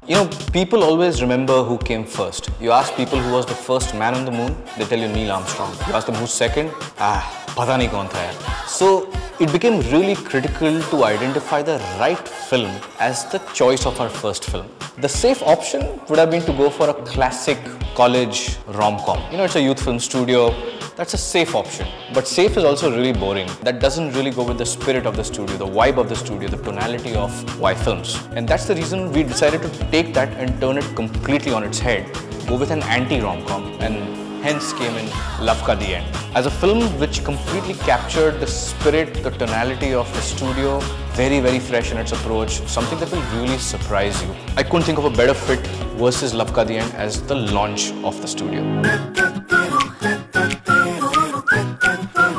You know, people always remember who came first. You ask people who was the first man on the moon, they tell you Neil Armstrong. You ask them who's second, pata nahi kaun tha yaar. So it became really critical to identify the right film as the choice of our first film. The safe option would have been to go for a classic college rom-com. You know, it's a youth film studio. That's a safe option. But safe is also really boring. That doesn't really go with the spirit of the studio, the vibe of the studio, the tonality of YFilms. And that's the reason we decided to take that and turn it completely on its head. Go with an anti-rom-com, and hence came in Luv Ka The End. As a film which completely captured the spirit, the tonality of the studio, very, very fresh in its approach, something that will really surprise you. I couldn't think of a better fit versus Luv Ka The End as the launch of the studio.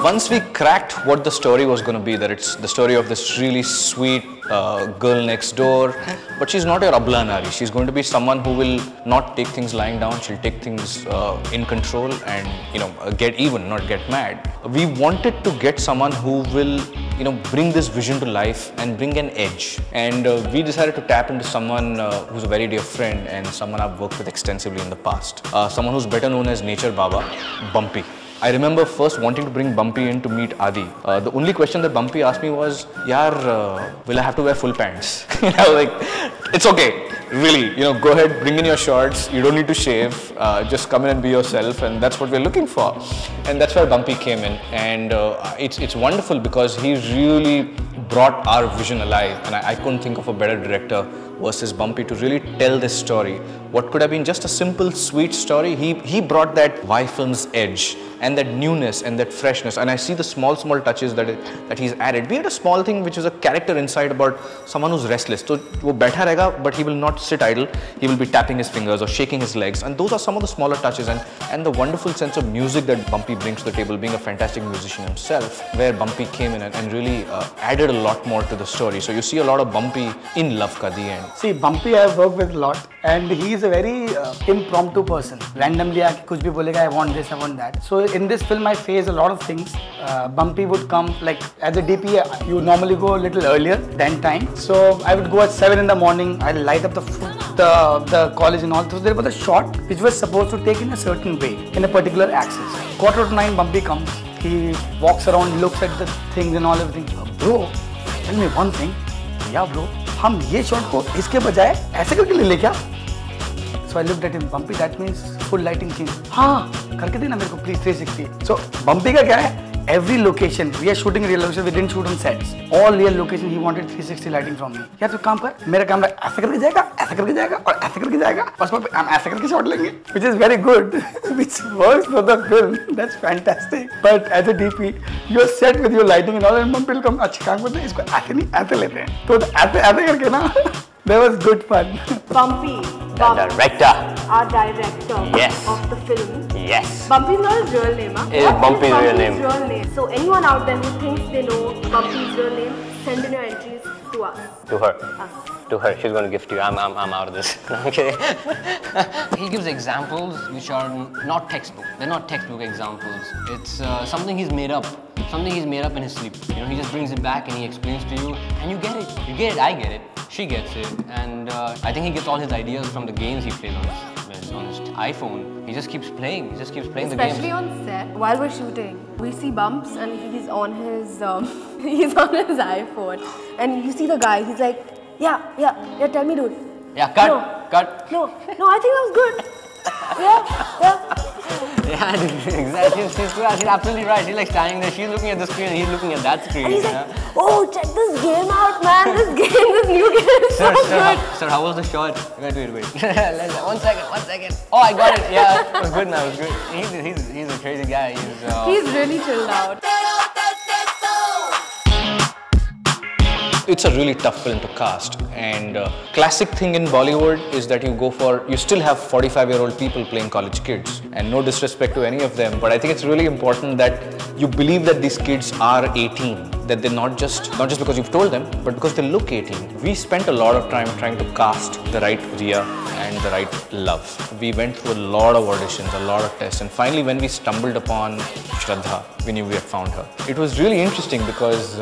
Once we cracked what the story was going to be, that it's the story of this really sweet girl next door, but she's not your abla nari. She's going to be someone who will not take things lying down. She'll take things in control and, you know, get even, not get mad. We wanted to get someone who will, you know, bring this vision to life and bring an edge. And we decided to tap into someone who's a very dear friend and someone I've worked with extensively in the past. Someone who's better known as Nature Baba, Bumpy. I remember first wanting to bring Bumpy in to meet Adi. The only question that Bumpy asked me was, "Yaar, will I have to wear full pants?" You know, like, it's okay, really. You know, go ahead, bring in your shorts. You don't need to shave. Just come in and be yourself, and that's what we're looking for. And that's where Bumpy came in, and it's wonderful because he really brought our vision alive. And I couldn't think of a better director versus Bumpy to really tell this story. What could have been just a simple, sweet story, he brought that YFilms edge and that newness and that freshness. And I see the small touches that he's added. Be it a small thing which is a character inside about someone who's restless. So wo baitha rahega, but he will not sit idle. He will be tapping his fingers or shaking his legs. And those are some of the smaller touches, and the wonderful sense of music that Bumpy brings to the table, being a fantastic musician himself, where Bumpy came in and really added a lot more to the story. So you see a lot of Bumpy in Luv Ka The End. See, Bumpy I have worked with a lot, and he is a very impromptu person. Randomly aake kuch bhi bolega, I want this, I want that. So in this film I face a lot of things. Bumpy would come, like as a DP you normally go a little earlier than time. So I would go at 7 in the morning, I'll light up the college and all. So there was a shot which was supposed to take in a certain way, in a particular axis. 8:45 Bumpy comes, he walks around, looks at the things and all everything. Bro, tell me one thing. Yeah bro, हम ये shot को इसके बजाय ऐसे करके ले क्या? So I looked at him, Bumpy, that means full lighting change. हाँ, करके देना मेरे को please 360. So Bumpy का क्या है? Every location, we are shooting real location, we didn't shoot on sets. All real location, he wanted 360 lighting from me. यार तो काम कर, मेरा कैमरा ऐसे करके जाएगा, ऐसे करके जाएगा और ऐसे करके जाएगा. बस हम ऐसे करके शॉट लेंगे, which is very good, which works for the film. That's fantastic. But as a DP, you are set with your lighting and all, and Bumpy will come. अच्छा काम करते हैं, इसको ऐसे नहीं ऐसे लेते हैं. तो ऐसे करके ना, that was good fun. Bumpy. The director. Our director. Yes. Of the film. Yes. Bumpy is not his real name, huh? It is Bumpy's real name. Real name. So anyone out there who thinks they know Bumpy's real name, send in your entries to us. To her. Us. To her. She's going to gift you. I'm out of this. Okay. He gives examples which are not textbook. They're not textbook examples. It's something he's made up. Something he's made up in his sleep. You know, he just brings it back and he explains to you, and you get it. You get it. I get it. She gets it. And I think he gets all his ideas from the games he plays on his iPhone. He just keeps playing. He just keeps playing the games. Especially on set, while we're shooting, we see bumps and he's on his he's on his iPhone, and you see the guy. He's like, yeah. Tell me, dude. Yeah, cut. No. Cut. No, I think that was good. Yeah. Yeah, exactly. She's absolutely right. She's like standing there. She's looking at the screen and he's looking at that screen. And he's like, oh, check this game out, man. This new game is so good. Sir, how was the shot? Wait. One second. Oh, I got it. Yeah, it was good, man. It was good. He's a crazy guy. He's really chilled out. It's a really tough film to cast, and classic thing in Bollywood is that you still have 45-year-old people playing college kids, and no disrespect to any of them, but I think it's really important that you believe that these kids are 18, that they're not just because you've told them, but because they look 18. We spent a lot of time trying to cast the right Rhea and the right love. We went through a lot of auditions, a lot of tests, and finally when we stumbled upon Shraddha, we knew we had found her. It was really interesting because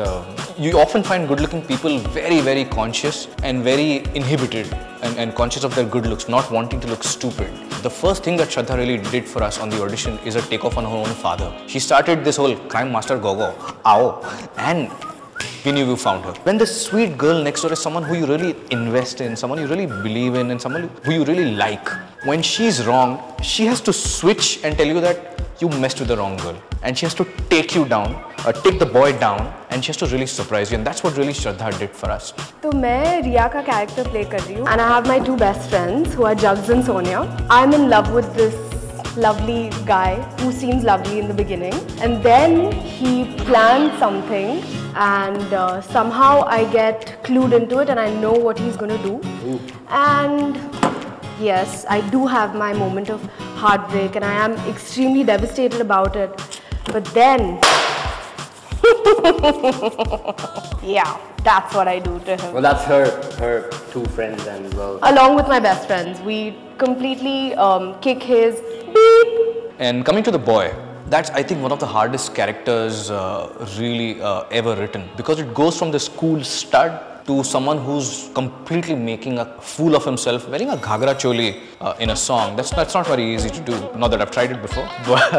you often find good-looking people very, very conscious and very inhibited and conscious of their good looks, not wanting to look stupid. The first thing that Shraddha really did for us on the audition is a takeoff on her own father. She started this whole crime master go-go, ow, and we knew we found her. When the sweet girl next door is someone who you really invest in, someone you really believe in, and someone who you really like, when she's wrong, she has to switch and tell you that you messed with the wrong girl. And she has to take you down, take the boy down, and she has to really surprise you. And that's what really Shraddha did for us. So मैं Rhea का character play कर रही हूँ, and I have my two best friends who are Jugs and Sonia. I'm in love with this lovely guy who seems lovely in the beginning, and then he plans something, and somehow I get clued into it, and I know what he's gonna do. Ooh. And yes, I do have my moment of heartbreak, and I am extremely devastated about it. But then, yeah, that's what I do to him. Well, that's her two friends, and well, Along with my best friends, we completely kick his beep. And coming to the boy, that's I think one of the hardest characters really ever written, because it goes from this cool stud to someone who's completely making a fool of himself, wearing a ghagra choli in a song. That's not very easy to do. Not that I've tried it before, but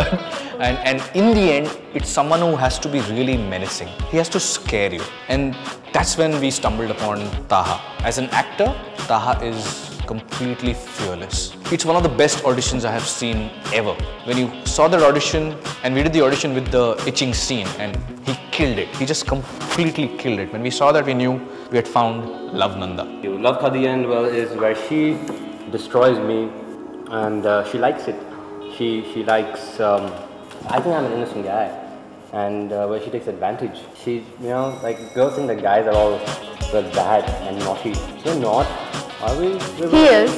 and in the end, it's someone who has to be really menacing. He has to scare you, and that's when we stumbled upon Taaha. As an actor, Taaha is completely fearless. It's one of the best auditions I have seen ever. When you saw that audition, and we did the audition with the itching scene, and he killed it. He just completely killed it. When we saw that, we knew we had found Luv Nanda. Luv Ka The End, well, is where she destroys me, and she likes it. She likes. I think I'm an innocent guy, and where she takes advantage. She, like girls think that guys are all bad and naughty. We're not. Are we? He is.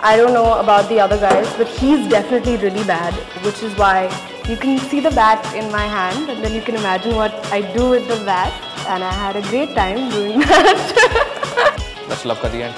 I don't know about the other guys, but he's definitely really bad, which is why you can see the bat in my hand, and then you can imagine what I do with the bat, and I had a great time doing that. That's Luv Ka The End.